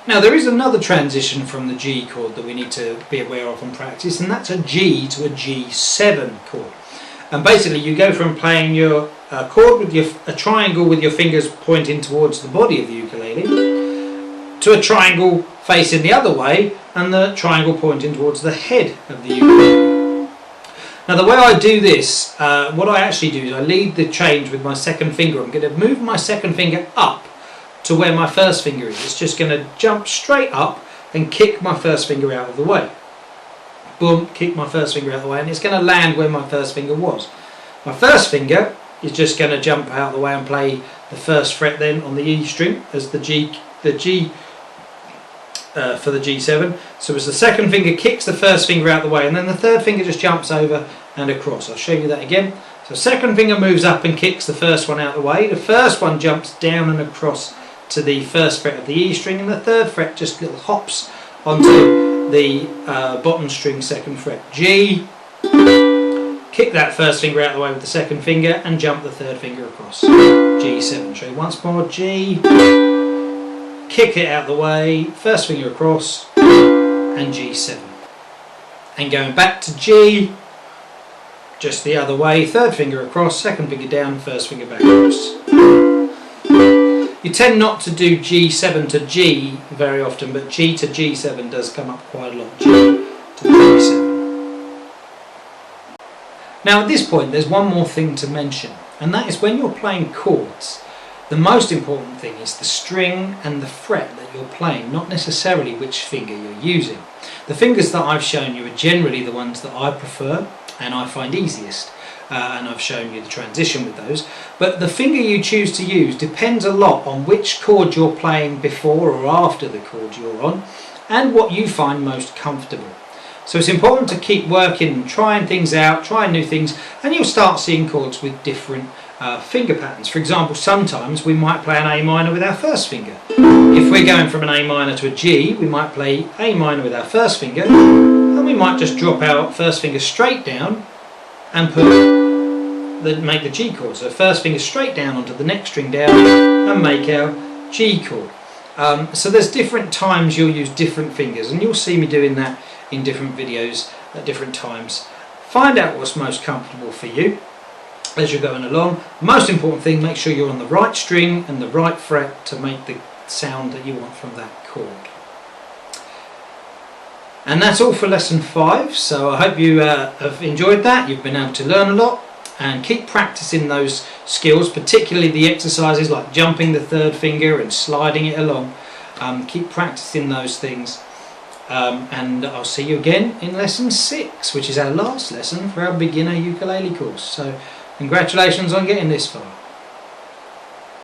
Now there is another transition from the G chord that we need to be aware of and practice, and that's a G to a G7 chord. And basically you go from playing your chord with a triangle with your fingers pointing towards the body of the ukulele to a triangle facing the other way and the triangle pointing towards the head of the ukulele. Now the way I do this, what I actually do is I lead the change with my second finger. I'm going to move my second finger up to where my first finger is. It's just going to jump straight up and kick my first finger out of the way. Boom, kick my first finger out of the way, and it's going to land where my first finger was. My first finger is just going to jump out of the way and play the first fret then on the E string as the G for the G7. So as the second finger kicks the first finger out of the way, and then the third finger just jumps over and across. I'll show you that again. So second finger moves up and kicks the first one out of the way. The first one jumps down and across to the first fret of the E string, and the third fret just little hops onto the bottom string second fret. G, kick that first finger out of the way with the second finger and jump the third finger across. G7. Show you once more. G, kick it out of the way, first finger across, and G7. And going back to G, just the other way, third finger across, second finger down, first finger back across. You tend not to do G7 to G very often, but G to G7 does come up quite a lot. G to G7. Now at this point there's one more thing to mention, and that is when you're playing chords, the most important thing is the string and the fret that you're playing, not necessarily which finger you're using. The fingers that I've shown you are generally the ones that I prefer and I find easiest. And I've shown you the transition with those, but the finger you choose to use depends a lot on which chord you're playing before or after the chord you're on and what you find most comfortable. So it's important to keep working and trying things out, trying new things, and you'll start seeing chords with different finger patterns. For example, sometimes we might play an A minor with our first finger. If we're going from an A minor to a G, we might play A minor with our first finger, and we might just drop our first finger straight down and make the G chord. So first finger straight down onto the next string down and make our G chord. So there's different times you'll use different fingers, and you'll see me doing that in different videos at different times. Find out what's most comfortable for you as you're going along. Most important thing, make sure you're on the right string and the right fret to make the sound that you want from that chord. And that's all for lesson 5, so I hope you have enjoyed that. You've been able to learn a lot, and keep practicing those skills, particularly the exercises like jumping the third finger and sliding it along. Keep practicing those things, and I'll see you again in lesson 6, which is our last lesson for our beginner ukulele course. So congratulations on getting this far.